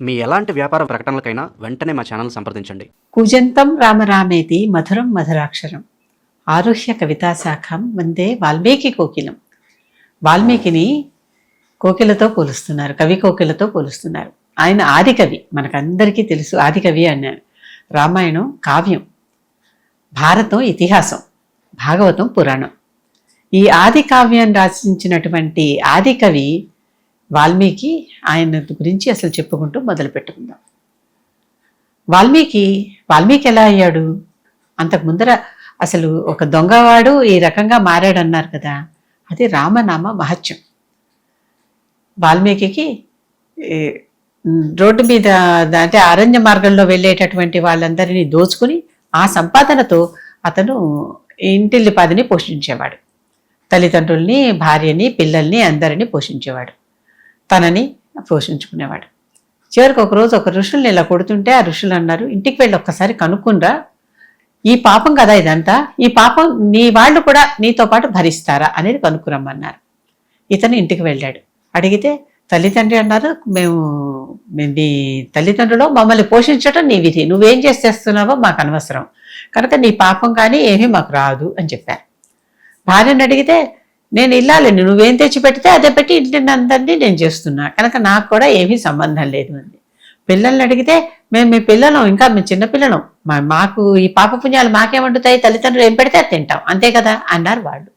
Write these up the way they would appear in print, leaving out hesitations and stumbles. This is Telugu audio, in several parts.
మీ ఎలాంటి వ్యాపార ప్రకటనలకైనా వెంటనే మా ఛానల్ సంప్రదించండి. కూజంతం రామరామేతి మధురం మధురాక్షరం ఆరుహ్య కవితాశాఖం వందే వాల్మీకి కోకిలం. వాల్మీకిని కోకిలతో పోలుస్తున్నారు, కవి కోకిలతో పోలుస్తున్నారు. ఆయన ఆదికవి, మనకందరికీ తెలుసు ఆదికవి అన్నారు. రామాయణం కావ్యం, భారతం ఇతిహాసం, భాగవతం పురాణం. ఈ ఆది కావ్యం రచించినటువంటి ఆదికవి వాల్మీకి. ఆయన గురించి అసలు చెప్పుకుంటూ మొదలు పెట్టుకుందాం. వాల్మీకి ఎలా అయ్యాడు? అంతకు ముందర అసలు ఒక దొంగవాడు ఈ రకంగా మారాడన్నారు కదా, అది రామనామ మహత్యం. వాల్మీకి రోడ్డు మీద అంటే అరణ్య మార్గంలో వెళ్ళేటటువంటి వాళ్ళందరినీ దోచుకుని ఆ సంపాదనతో అతను ఇంటిల్లిపాదిని పోషించేవాడు. తల్లిదండ్రుల్ని, భార్యని, పిల్లల్ని అందరినీ పోషించేవాడు, తనని పోషించుకునేవాడు. చివరికి ఒకరోజు ఒక ఋషుల్ని ఇలా కొడుతుంటే ఆ ఋషులు అన్నారు, ఇంటికి వెళ్ళి ఒక్కసారి కనుక్కుండ్రా, ఈ పాపం కదా ఇదంతా, ఈ పాపం నీ వాళ్ళు కూడా నీతో పాటు భరిస్తారా అనేది కనుక్కురమ్మన్నారు. ఇతను ఇంటికి వెళ్ళాడు. అడిగితే తల్లిదండ్రి అన్నారు, మేము నీ తల్లిదండ్రులు మమ్మల్ని పోషించడం నీ విధి, నువ్వేం చేసేస్తున్నావో మాకు అనవసరం, కనుక నీ పాపం కానీ ఏమీ మాకు రాదు అని చెప్పారు. భార్యను అడిగితే, నేను ఇల్లాలని, నువ్వేం తెచ్చి పెడితే అదే పెట్టి ఇంటిని అందరినీ నేను చేస్తున్నా, కనుక నాకు కూడా ఏమీ సంబంధం లేదు అంది. పిల్లల్ని అడిగితే, మేము మీ పిల్లలం, ఇంకా మేము చిన్నపిల్లలం, మాకు ఈ పాప పుణ్యాలు మాకేమంటుతాయి, తల్లిదండ్రులు ఏం పెడితే అది తింటాం, అంతే కదా అన్నారు వాళ్ళు.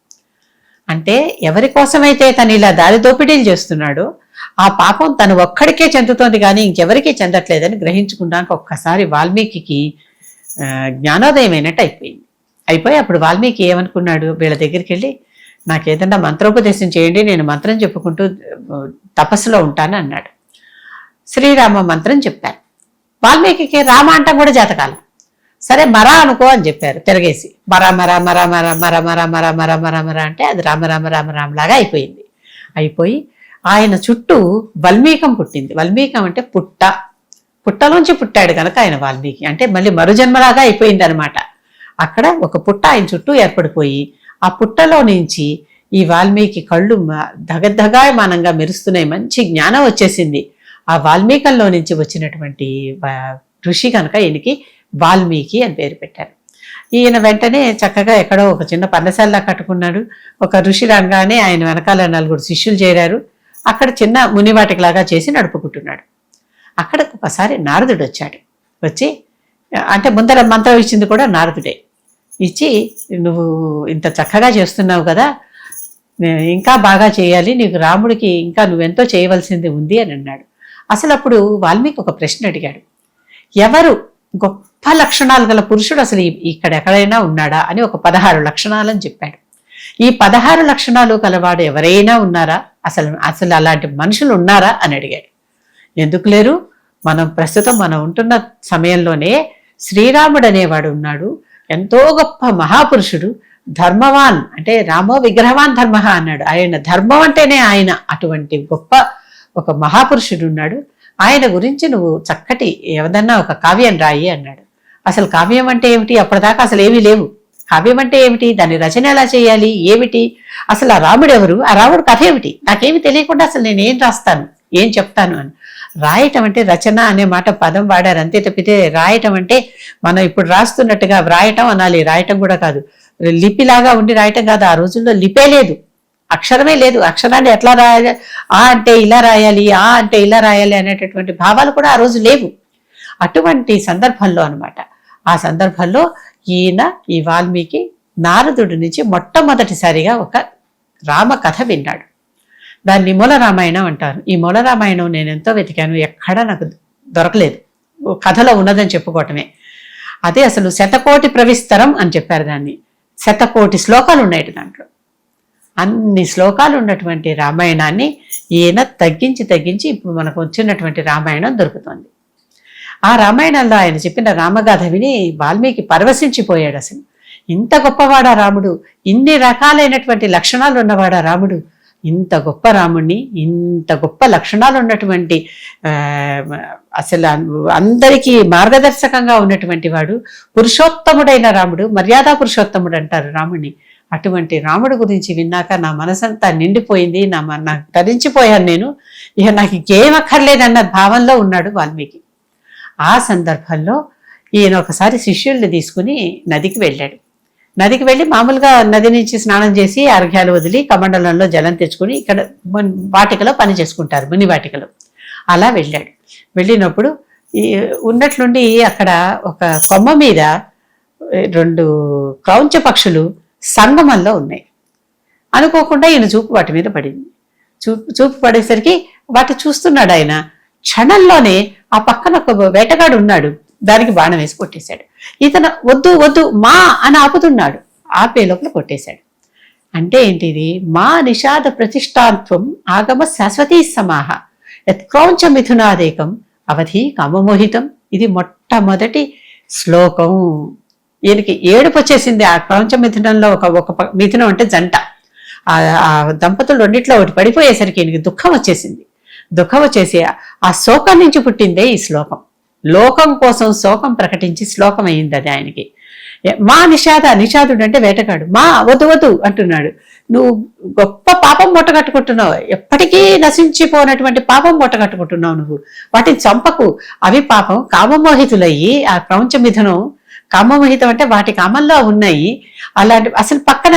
అంటే ఎవరి కోసమైతే తను ఇలా దారి దోపిడీలు చేస్తున్నాడో ఆ పాపం తను ఒక్కడికే చెందుతోంది కానీ ఇంకెవరికీ చెందట్లేదని గ్రహించుకున్నాక ఒక్కసారి వాల్మీకి జ్ఞానోదయం అయినట్టు అయిపోయి అప్పుడు వాల్మీకి ఏమనుకున్నాడు, వీళ్ళ దగ్గరికి వెళ్ళి నాకు ఏదన్నా మంత్రోపదేశం చేయండి, నేను మంత్రం చెప్పుకుంటూ తపస్సులో ఉంటాను అన్నాడు. శ్రీరామ మంత్రం చెప్పారు. వాల్మీకి రామ అంటాం కూడా జాతకాలం. సరే మరా అనుకో అని చెప్పారు తిరగేసి. మరా మరా మరా మరా మరా మరా మరా మరా మరా మరా అంటే అది రామ రామ రామ రామలాగా అయిపోయి ఆయన చుట్టూ వల్మీకం పుట్టింది. వల్మీకం అంటే పుట్టలోంచి పుట్టాడు కనుక ఆయన వాల్మీకి అంటే మళ్ళీ మరుజన్మలాగా అయిపోయింది అనమాట. అక్కడ ఒక పుట్ట ఆయన చుట్టూ ఏర్పడిపోయి ఆ పుట్టలో నుంచి ఈ వాల్మీకి కళ్ళు దగదగాయమానంగా మెరుస్తున్నాయి, మంచి జ్ఞానం వచ్చేసింది. ఆ వాల్మీకంలో నుంచి వచ్చినటువంటి ఋషి కనుక ఈయనకి వాల్మీకి అని పేరు పెట్టారు. ఈయన వెంటనే చక్కగా ఎక్కడో ఒక చిన్న పన్నశాలలా కట్టుకున్నాడు. ఒక ఋషి రాగానే ఆయన వెనకాల 4 శిష్యులు చేరారు. అక్కడ చిన్న మునివాటికిలాగా చేసి నడుపుకుంటున్నాడు. అక్కడ ఒకసారి నారదుడు వచ్చి అంటే ముందర మంత్రం ఇచ్చింది కూడా నారదుడే. ఇచ్చి, నువ్వు ఇంత చక్కగా చేస్తున్నావు కదా, ఇంకా బాగా చేయాలి, నీకు రాముడికి ఇంకా నువ్వెంతో చేయవలసింది ఉంది అని అన్నాడు. అసలు అప్పుడు వాల్మీకి ఒక ప్రశ్న అడిగాడు, ఎవరు గొప్ప లక్షణాలు గల పురుషుడు అసలు ఇక్కడ ఎక్కడైనా ఉన్నాడా అని ఒక 16 లక్షణాలని చెప్పాడు. ఈ 16 లక్షణాలు కలవాడు ఎవరైనా ఉన్నారా, అసలు అలాంటి మనుషులు ఉన్నారా అని అడిగాడు. ఎందుకు లేరు, ప్రస్తుతం మనం ఉంటున్న సమయంలోనే శ్రీరాముడు అనేవాడు ఉన్నాడు, ఎంతో గొప్ప మహాపురుషుడు, ధర్మవాన్ అంటే రామో విగ్రహవాన్ ధర్మ అన్నాడు. ఆయన ధర్మం అంటేనే ఆయన, అటువంటి గొప్ప ఒక మహాపురుషుడు ఉన్నాడు, ఆయన గురించి నువ్వు చక్కటి ఏదన్నా ఒక కావ్యం రాయి అన్నాడు. అసలు కావ్యం అంటే ఏమిటి, అప్పటిదాకా అసలు ఏమీ లేవు. కావ్యం అంటే ఏమిటి, దాని రచన ఎలా చేయాలి, ఏమిటి, అసలు ఆ రాముడు ఎవరు, ఆ రాముడు కథ ఏమిటి, నాకేమి తెలియకుండా అసలు నేను ఏం రాస్తాను, ఏం చెప్తాను అని. రాయటం అంటే రచన అనే మాట పదం వాడారు అంతే తప్పితే రాయటం అంటే మనం ఇప్పుడు రాస్తున్నట్టుగా వ్రాయటం అనాలి, రాయటం కూడా కాదు, లిపిలాగా ఉండి రాయటం కాదు. ఆ రోజుల్లో లిపే లేదు, అక్షరమే లేదు. అక్షరాన్ని ఎట్లా రాయాలి, ఆ అంటే ఇలా రాయాలి, ఆ అంటే ఇలా రాయాలి అనేటటువంటి భావాలు కూడా ఆ రోజు లేవు. అటువంటి సందర్భంలో అనమాట. ఆ సందర్భంలో ఈ వాల్మీకి నారదుడి నుంచి మొట్టమొదటిసారిగా ఒక రామ కథ విన్నాడు. దాన్ని మూల రామాయణం అంటారు. ఈ మూల రామాయణం నేను ఎంతో వెతికాను, ఎక్కడా నాకు దొరకలేదు. కథలో ఉన్నదని చెప్పుకోవటమే. అదే అసలు 100 ప్రవిస్తరం అని చెప్పారు దాన్ని. 100 శ్లోకాలు ఉన్నాయి దాంట్లో. అన్ని శ్లోకాలు ఉన్నటువంటి రామాయణాన్ని ఈయన తగ్గించి ఇప్పుడు మనకు వచ్చినటువంటి రామాయణం దొరుకుతుంది. ఆ రామాయణంలో ఆయన చెప్పిన రామగాథ విని వాల్మీకి పరవశించిపోయాడు. అసలు ఇంత గొప్పవాడా రాముడు, ఇన్ని రకాలైనటువంటి లక్షణాలు ఉన్నవాడా రాముడు, ఇంత గొప్ప రాముణ్ణి, ఇంత గొప్ప లక్షణాలు ఉన్నటువంటి అసలు అందరికీ మార్గదర్శకంగా ఉన్నటువంటి వాడు, పురుషోత్తముడైన రాముడు, మర్యాదా పురుషోత్తముడు అంటారు రాముణ్ణి. అటువంటి రాముడి గురించి విన్నాక నా మనసంతా నిండిపోయింది, నాకు తరించిపోయాను నేను, ఇక నాకు ఇంకేం అక్కర్లేదన్న భావంలో ఉన్నాడు వాల్మీకి. ఆ సందర్భంలో ఈయన ఒకసారి శిష్యుల్ని తీసుకుని నదికి వెళ్ళాడు. నదికి వెళ్ళి మామూలుగా నది నుంచి స్నానం చేసి అర్ఘ్యాలు వదిలి కమండలంలో జలం తెచ్చుకుని ఇక్కడ వాటికలో పని చేసుకుంటారు, ముని వాటికలో. అలా వెళ్ళాడు. వెళ్ళినప్పుడు ఉన్నట్లుండి అక్కడ ఒక కొమ్మ మీద 2 క్రౌంచ పక్షులు సంగమంలో ఉన్నాయి. అనుకోకుండా ఈయన చూపు వాటి మీద పడింది. చూపు పడేసరికి వాటి చూస్తున్నాడు ఆయన. క్షణంలోనే ఆ పక్కన ఒక వేటగాడు ఉన్నాడు, దానికి బాణం వేసి కొట్టేశాడు. ఇతను వద్దు వద్దు మా అని ఆపుతున్నాడు, ఆపే లోపల కొట్టేశాడు. అంటే ఏంటిది? మా నిషాద ప్రతిష్టాత్వం ఆగమ శాశ్వతీ సమాహ యత్క్రౌంచ మిథునాదేకం అవధి కామమోహితం. ఇది మొట్టమొదటి శ్లోకం. ఈయనకి ఏడుపు వచ్చేసింది. ఆ క్రౌంచ మిథునంలో ఒక మిథునం అంటే జంట, ఆ దంపతులు రెండిట్లో ఒకటి పడిపోయేసరికి ఈయనకి దుఃఖం వచ్చేసింది. దుఃఖం వచ్చేసి ఆ శోకం నుంచి పుట్టిందే ఈ శ్లోకం. లోకం కోసం శోకం ప్రకటించి శ్లోకం అయింది అది ఆయనకి. మా నిషాదుడు అంటే వేటగాడు. మా వద్దు వద్దు అంటున్నాడు. నువ్వు గొప్ప పాపం మూటగట్టుకుంటున్నావు, ఎప్పటికీ నశించిపోనటువంటి పాపం మూటగట్టుకుంటున్నావు నువ్వు. వాటిని చంపకు, అవి పాపం కామమోహితులయ్యి, ఆ క్రౌంచ మిథునం కామమోహితం అంటే వాటి కామంలో ఉన్నాయి. అలాంటి అసలు పక్కన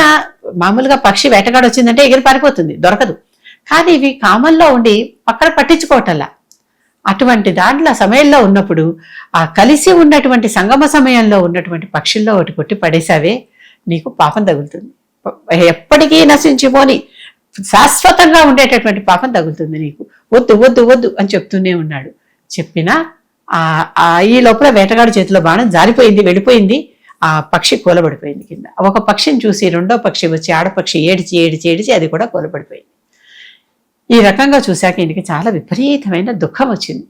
మామూలుగా పక్షి వేటగాడు వచ్చిందంటే ఎగిరి పారిపోతుంది, దొరకదు. కానీ ఇవి కామంలో ఉండి పక్కన పట్టించుకోవటల్లా. అటువంటి దాంట్లో సమయంలో ఉన్నప్పుడు ఆ కలిసి ఉన్నటువంటి సంగమ సమయంలో ఉన్నటువంటి పక్షుల్లో ఒకటి కొట్టి పడేసావే, నీకు పాపం తగులుతుంది. ఎప్పటికీ నశించిపోని శాశ్వతంగా ఉండేటటువంటి పాపం తగులుతుంది నీకు. వద్దు వద్దు వద్దు అని చెప్తూనే ఉన్నాడు. చెప్పినా ఈ లోపల వేటగాడి చేతిలో బాణం జారిపోయింది, వెళ్ళిపోయింది. ఆ పక్షి కూలబడిపోయింది కింద. ఒక పక్షిని చూసి రెండో పక్షి వచ్చి ఆడపక్షి ఏడిచి ఏడిచి ఏడిచి అది కూడా కూలబడిపోయింది. ఈ రకంగా చూశాక ఈయనకి చాలా విపరీతమైన దుఃఖం వచ్చింది.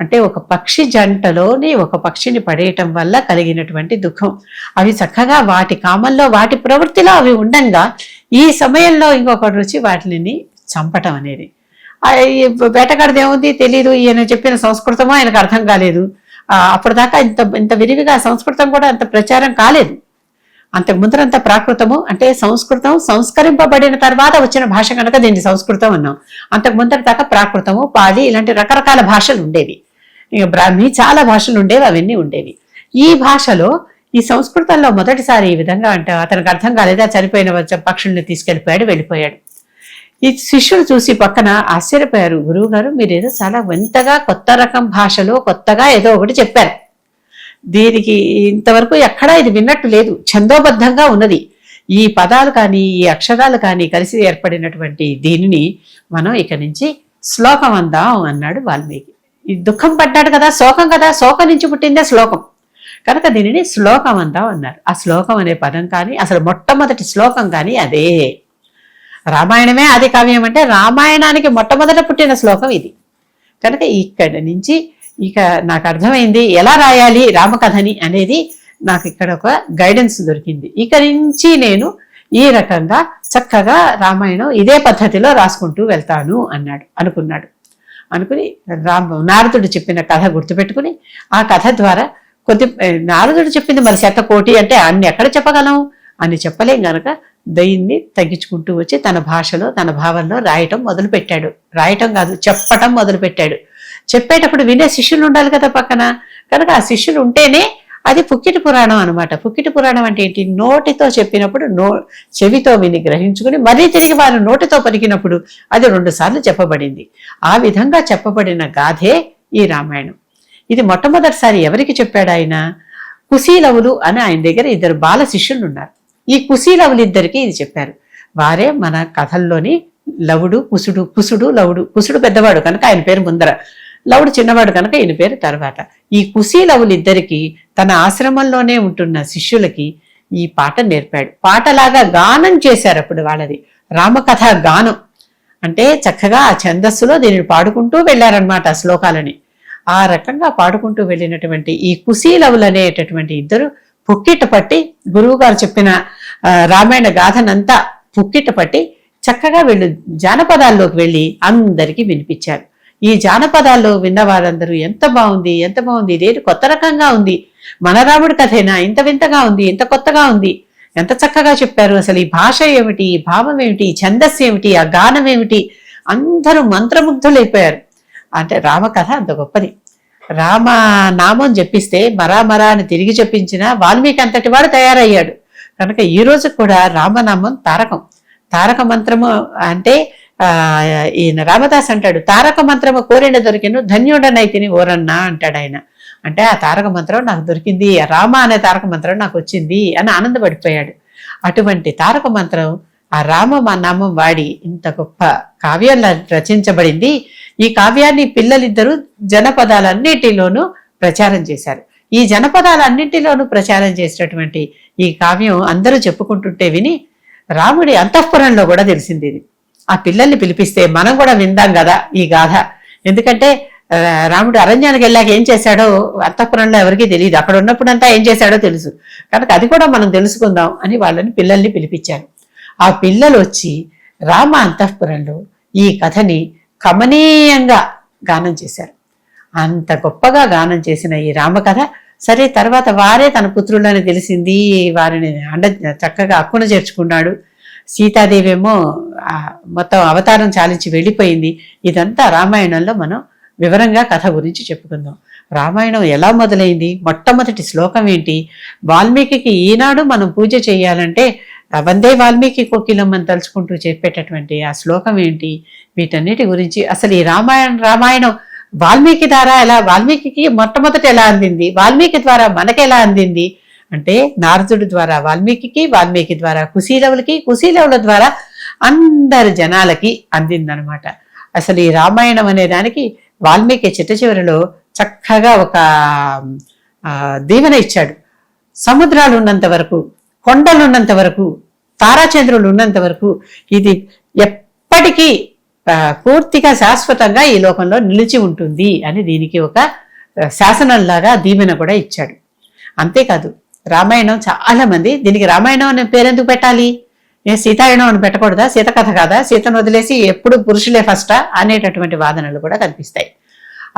అంటే ఒక పక్షి జంటలోని ఒక పక్షిని పడేయటం వల్ల కలిగినటువంటి దుఃఖం. అవి చక్కగా వాటి కామంలో వాటి ప్రవృత్తిలో అవి ఉండంగా ఈ సమయంలో ఇంకొకటి వచ్చి వాటిని చంపటం అనేది. వేటగాడిది ఏముంది తెలీదు, ఈయన చెప్పిన సంస్కృతమో ఆయనకు అర్థం కాలేదు. అప్పటిదాకా ఇంత విరివిగా సంస్కృతం కూడా అంత ప్రచారం కాలేదు. అంతకు ముందరంత ప్రాకృతము అంటే సంస్కృతం సంస్కరింపబడిన తర్వాత వచ్చిన భాష కనుక దీన్ని సంస్కృతం అన్నాం. అంతకు ముందర దాకా ప్రాకృతము, పాలి ఇలాంటి రకరకాల భాషలు ఉండేవి. ఇక బ్రాహ్మీ చాలా భాషలు ఉండేవి, అవన్నీ ఉండేవి. ఈ భాషలో ఈ సంస్కృతంలో మొదటిసారి ఈ విధంగా అంటే అతనికి అర్థం కాలేదా, చనిపోయిన పక్షుల్ని తీసుకెళ్ళిపోయాడు, వెళ్ళిపోయాడు. ఈ శిష్యులు చూసి పక్కన ఆశ్చర్యపోయారు. గురువు గారు మీరేదో చాలా వింతగా కొత్త రకం భాషలో కొత్తగా ఏదో ఒకటి చెప్పారు, దీనికి ఇంతవరకు ఎక్కడా ఇది విన్నట్టు లేదు, ఛందోబద్ధంగా ఉన్నది. ఈ పదాలు కానీ ఈ అక్షరాలు కానీ కలిసి ఏర్పడినటువంటి దీనిని మనం ఇక నుంచి శ్లోకం అందాం అన్నాడు వాల్మీకి. ఈ దుఃఖం పడ్డాడు కదా, శోకం కదా, శోకం నుంచి పుట్టిందే శ్లోకం కనుక దీనిని శ్లోకం అందాం అన్నారు. ఆ శ్లోకం అనే పదం కానీ అసలు మొట్టమొదటి శ్లోకం కానీ అదే. రామాయణమే ఆది కావ్యం అంటే రామాయణానికి మొట్టమొదట పుట్టిన శ్లోకం ఇది కనుక ఇక్కడి నుంచి ఇక నాకు అర్థమైంది ఎలా రాయాలి రామకథని అనేది. నాకు ఇక్కడ ఒక గైడెన్స్ దొరికింది. ఇక నుంచి నేను ఈ రకంగా చక్కగా రామాయణం ఇదే పద్ధతిలో రాసుకుంటూ వెళ్తాను అనుకున్నాడు. అనుకుని నారదుడు చెప్పిన కథ గుర్తుపెట్టుకుని ఆ కథ ద్వారా నారదుడు చెప్పింది మరి 100 కోటి అంటే అన్ని ఎక్కడ చెప్పగలం అని చెప్పలేం గనక దయ్యాన్ని తగ్గించుకుంటూ వచ్చి తన భాషలో తన భావంలో రాయటం మొదలుపెట్టాడు. రాయటం కాదు, చెప్పటం మొదలుపెట్టాడు. చెప్పేటప్పుడు వినే శిష్యులు ఉండాలి కదా పక్కన. కనుక ఆ శిష్యులు ఉంటేనే అది పుక్కిటి పురాణం అనమాట. పుక్కిటి పురాణం అంటే ఏంటి? నోటితో చెప్పినప్పుడు చెవితో విని గ్రహించుకుని మరీ తిరిగి వారు నోటితో పలికినప్పుడు అది 2 సార్లు చెప్పబడింది. ఆ విధంగా చెప్పబడిన గాథే ఈ రామాయణం. ఇది మొట్టమొదటిసారి ఎవరికి చెప్పాడు ఆయన? కుశీలవులు అని ఆయన దగ్గర 2 బాల శిష్యులు ఉన్నారు. ఈ కుశీలవులిద్దరికీ ఇది చెప్పారు. వారే మన కథల్లోని లవుడు, కుసుడు లవుడు. కుసుడు పెద్దవాడు కనుక ఆయన పేరు ముందర, లవుడు చిన్నవాడు కనుక ఈయన పేరు తర్వాత. ఈ కుశీలవులిద్దరికీ తన ఆశ్రమంలోనే ఉంటున్న శిష్యులకి ఈ పాట నేర్పాడు. పాటలాగా గానం చేశారు అప్పుడు వాళ్ళది. రామకథ గానం అంటే చక్కగా ఆ ఛందస్సులో దీనిని పాడుకుంటూ వెళ్ళారనమాట ఆ శ్లోకాలని. ఆ రకంగా పాడుకుంటూ వెళ్ళినటువంటి ఈ కుశీలవులు అనేటటువంటి 2 పుక్కిట పట్టి గురువుగారు చెప్పిన రామాయణ గాథనంతా పుక్కిట పట్టి చక్కగా వీళ్ళు జానపదాల్లోకి వెళ్ళి అందరికీ వినిపించారు. ఈ జానపదాల్లో విన్న వారందరూ ఎంత బాగుంది, ఎంత బాగుంది, ఇదేంటి కొత్త రకంగా ఉంది, మన రాముడి కథేనా, ఇంత వింతగా ఉంది, ఇంత కొత్తగా ఉంది, ఎంత చక్కగా చెప్పారు. అసలు ఈ భాష ఏమిటి, ఈ భావం ఏమిటి, ఈ ఛందస్సు ఏమిటి, ఆ గానం ఏమిటి, అందరూ మంత్రముగ్ధులైపోయారు. అంటే రామకథ అంత గొప్పది. రామ నామం జపిస్తే మరా అని తిరిగి చెప్పించిన వాల్మీకి అంతటి వాడు తయారయ్యాడు. కనుక ఈ రోజు కూడా రామనామం తారకం. తారక మంత్రము అంటే ఈయన రామదాస్ అంటాడు, తారక మంత్రము కోరిన దొరికిను ధన్యుడనైతిని ఓరన్నా అంటాడు ఆయన. అంటే ఆ తారక మంత్రం నాకు దొరికింది, రామ అనే తారక మంత్రం నాకు వచ్చింది అని ఆనందపడిపోయాడు. అటువంటి తారక మంత్రం ఆ రామ నామం వాడి ఇంత గొప్ప కావ్యం రచించబడింది. ఈ కావ్యాన్ని పిల్లలిద్దరూ జనపదాలన్నిటిలోనూ ప్రచారం చేశారు. ఈ జనపదాలన్నింటిలోనూ ప్రచారం చేసినటువంటి ఈ కావ్యం అందరూ చెప్పుకుంటుంటే విని రాముడి అంతఃపురంలో కూడా తెలిసింది ఇది. ఆ పిల్లల్ని పిలిపిస్తే మనం కూడా విందాం కదా ఈ గాథ. ఎందుకంటే రాముడు అరణ్యానికి వెళ్ళాక ఏం చేశాడో అంతఃపురంలో ఎవరికీ తెలియదు, అక్కడ ఉన్నప్పుడంతా ఏం చేశాడో తెలుసు. కనుక అది కూడా మనం తెలుసుకుందాం అని వాళ్ళని పిల్లల్ని పిలిపించారు. ఆ పిల్లలు వచ్చి రామ అంతఃపురంలో ఈ కథని కమనీయంగా గానం చేశారు. అంత గొప్పగా గానం చేసిన ఈ రామకథ సరే తర్వాత వారే తన పుత్రులని తెలిసింది, వారిని చక్కగా అక్కున చేర్చుకున్నాడు. సీతాదేవి ఏమో మొత్తం అవతారం చాలించి వెళ్ళిపోయింది. ఇదంతా రామాయణంలో మనం వివరంగా కథ గురించి చెప్పుకుందాం. రామాయణం ఎలా మొదలైంది, మొట్టమొదటి శ్లోకం ఏంటి, వాల్మీకి ఈనాడు మనం పూజ చేయాలంటే వందే వాల్మీకి కోకిలమ్మని తలుచుకుంటూ చెప్పేటటువంటి ఆ శ్లోకం ఏంటి, వీటన్నిటి గురించి అసలు ఈ రామాయణం వాల్మీకి ద్వారా వాల్మీకి మొట్టమొదటి ఎలా అందింది, వాల్మీకి ద్వారా మనకి ఎలా అందింది అంటే నారదుడి ద్వారా వాల్మీకి, వాల్మీకి ద్వారా కుశీలవులకి, కుశీలవుల ద్వారా అందరి జనాలకి అందిందనమాట. అసలు ఈ రామాయణం అనే దానికి వాల్మీకి చిట్ట చివరిలో చక్కగా ఒక దీవెన ఇచ్చాడు. సముద్రాలు ఉన్నంత వరకు, కొండలు ఉన్నంత వరకు, తారాచంద్రులు ఉన్నంత వరకు ఇది ఎప్పటికీ పూర్తిగా శాశ్వతంగా ఈ లోకంలో నిలిచి ఉంటుంది అని దీనికి ఒక శాసనంలాగా దీవెన కూడా ఇచ్చాడు. అంతేకాదు రామాయణం చాలా మంది దీనికి రామాయణం అనే పేరెందుకు పెట్టాలి, సీతాయణం అని పెట్టకూడదా, సీత కథ కాదా, సీతను వదిలేసి ఎప్పుడు పురుషులే ఫస్టా అనేటటువంటి వాదనలు కూడా కనిపిస్తాయి.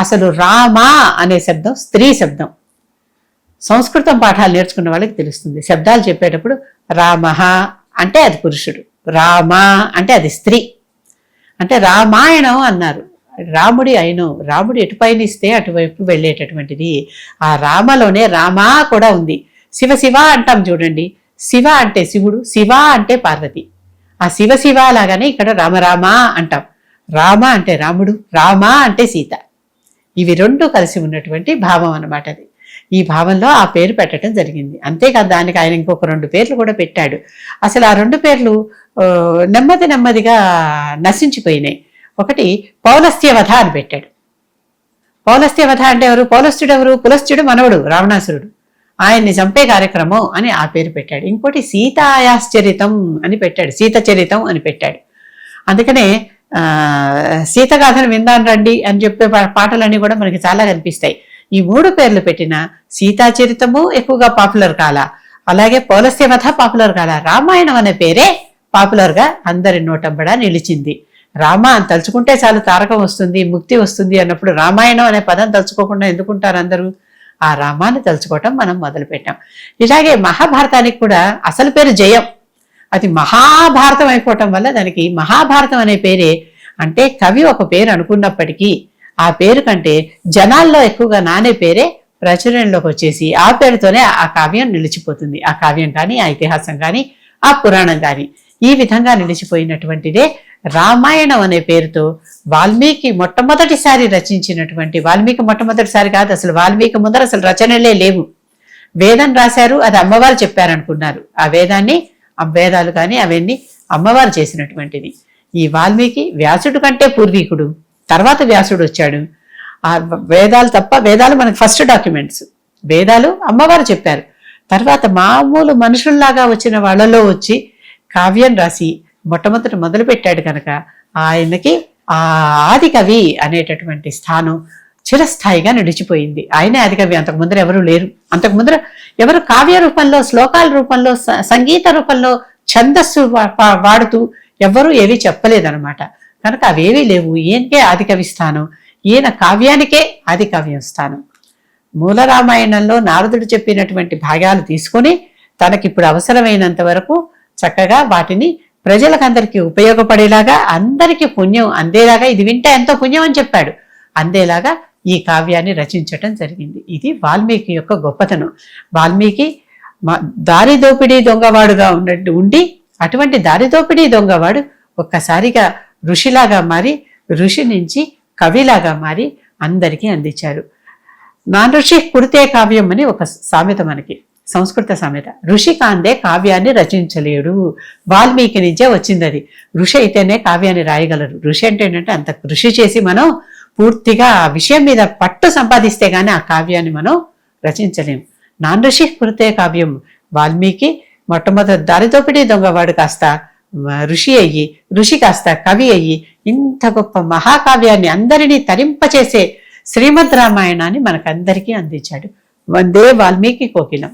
అసలు రామ అనే శబ్దం స్త్రీ శబ్దం. సంస్కృతం పాఠాలు నేర్చుకున్న వాళ్ళకి తెలుస్తుంది. శబ్దాలు చెప్పేటప్పుడు రామః అంటే అది పురుషుడు, రామ అంటే అది స్త్రీ. అంటే రామాయణం అన్నారు. రాముడి అయినం, రాముడు ఎటు పయనిస్తే అటువైపు వెళ్ళేటటువంటిది. ఆ రామలోనే రామా కూడా ఉంది. శివ శివ అంటాం చూడండి, శివ అంటే శివుడు, శివ అంటే పార్వతి. ఆ శివ శివ లాగానే ఇక్కడ రామరామ అంటాం. రామ అంటే రాముడు, రామ అంటే సీత. ఇవి రెండు కలిసి ఉన్నటువంటి భావం అన్నమాట అది. ఈ భావంలో ఆ పేరు పెట్టడం జరిగింది. అంతేకాదు దానికి ఆయన ఇంకొక 2 పేర్లు కూడా పెట్టాడు. అసలు ఆ 2 పేర్లు నెమ్మదిగా నశించిపోయినాయి. ఒకటి పౌలస్త్యవధ అని పెట్టాడు. పౌలస్త్యవధ అంటే ఎవరు, పౌలస్త్యుడు ఎవరు, పులస్త్యుడు మనవడు రావణాసురుడు, ఆయన్ని చంపే కార్యక్రమం అని ఆ పేరు పెట్టాడు. ఇంకోటి సీతాయాశ్చరితం అని పెట్టాడు, సీత చరితం అని పెట్టాడు. అందుకనే సీతగాథను విందాను రండి అని చెప్పే పాటలన్నీ కూడా మనకి చాలా కనిపిస్తాయి. ఈ 3 పేర్లు పెట్టిన సీతాచరితము ఎక్కువగా పాపులర్ కాల, అలాగే పౌలస్త్యవధ పాపులర్ కాల, రామాయణం అనే పేరే పాపులర్ గా అందరి నోటంబడా నిలిచింది. రామ అని తలుచుకుంటే చాలు తారకం వస్తుంది, ముక్తి వస్తుంది అన్నప్పుడు రామాయణం అనే పదం తలుచుకోకుండా ఎందుకుంటారు అందరూ? ఆ రామాన్ని తలుచుకోవటం మనం మొదలు పెట్టాం. ఇలాగే మహాభారతానికి కూడా అసలు పేరు జయం, అది మహాభారతం అయిపోవటం వల్ల దానికి మహాభారతం అనే పేరే. అంటే కవి ఒక పేరు అనుకున్నప్పటికీ ఆ పేరు కంటే జనాల్లో ఎక్కువగా నానే పేరే ప్రచురణలోకి వచ్చేసి ఆ పేరుతోనే ఆ కావ్యం నిలిచిపోతుంది. ఆ కావ్యం కానీ, ఆ ఇతిహాసం కానీ, ఆ పురాణం కానీ ఈ విధంగా నిలిచిపోయినటువంటిదే రామాయణం అనే పేరుతో వాల్మీకి మొట్టమొదటిసారి రచించినటువంటి, వాల్మీకి మొట్టమొదటిసారి కాదు, అసలు వాల్మీకి ముందర అసలు రచనలే లేవు. వేదం రాశారు, అది అమ్మవారు చెప్పారనుకున్నారు. ఆ వేదాన్ని, ఆ వేదాలు కానీ అవన్నీ అమ్మవారు చేసినటువంటిది. ఈ వాల్మీకి వ్యాసుడు కంటే పూర్వీకుడు, తర్వాత వ్యాసుడు వచ్చాడు. ఆ వేదాలు తప్ప, వేదాలు మనకు ఫస్ట్ డాక్యుమెంట్స్, వేదాలు అమ్మవారు చెప్పారు. తర్వాత మామూలు మనుషుల్లాగా వచ్చిన వాళ్ళలో వచ్చి కావ్యం రాసి మొదలు పెట్టాడు కనుక ఆయనకి ఆ ఆది కవి అనేటటువంటి స్థానం చిరస్థాయిగా నిలిచిపోయింది. ఆయనే ఆది కవి, అంతకు ముందర ఎవరు లేరు. అంతకు ముందర ఎవరు కావ్య రూపంలో, శ్లోకాల రూపంలో, సంగీత రూపంలో, ఛందస్సు వాడుతూ ఎవరు ఏవి చెప్పలేదన్నమాట. కనుక అవేవీ లేవు. ఈయనకే ఆది కవి స్థానం, ఈయన కావ్యానికే ఆది కావ్యం స్థానం. మూల రామాయణంలో నారదుడు చెప్పినటువంటి భాగాలు తీసుకొని తనకిప్పుడు అవసరమైనంత వరకు చక్కగా వాటిని ప్రజలకందరికీ ఉపయోగపడేలాగా, అందరికీ పుణ్యం అందేలాగా, ఇది వింటే ఎంతో పుణ్యం అని చెప్పాడు, అందేలాగా ఈ కావ్యాన్ని రచించటం జరిగింది. ఇది వాల్మీకి యొక్క గొప్పతనం. వాల్మీకి దారి దోపిడీ దొంగవాడుగా ఉండి అటువంటి దారి దోపిడీ దొంగవాడు ఒక్కసారిగా ఋషిలాగా మారి, ఋషి నుంచి కవిలాగా మారి అందరికీ అందించారు. నాన్ ఋషి కురితే కావ్యం అని ఒక సామెత, మనకి సంస్కృత సామెత. ఋషి కాందే కావ్యాన్ని రచించలేడు. వాల్మీకి నుంచే వచ్చింది అది. ఋషి అయితేనే కావ్యాన్ని రాయగలరు. ఋషి అంటే ఏంటంటే అంత కృషి చేసి మనం పూర్తిగా ఆ విషయం మీద పట్టు సంపాదిస్తే గానీ ఆ కావ్యాన్ని మనం రచించలేము. నాన్ ఋషి కురితే కావ్యం. వాల్మీకి మొట్టమొదటి దారిదోపిడీ దొంగవాడు కాస్త ఋషి అయ్యి, ఋషి కాస్త కవి అయ్యి ఇంత గొప్ప మహాకావ్యాన్ని అందరినీ తరింపచేసే శ్రీమద్ రామాయణాన్ని మనకందరికీ అందించాడు. వందే వాల్మీకి కోకిలం.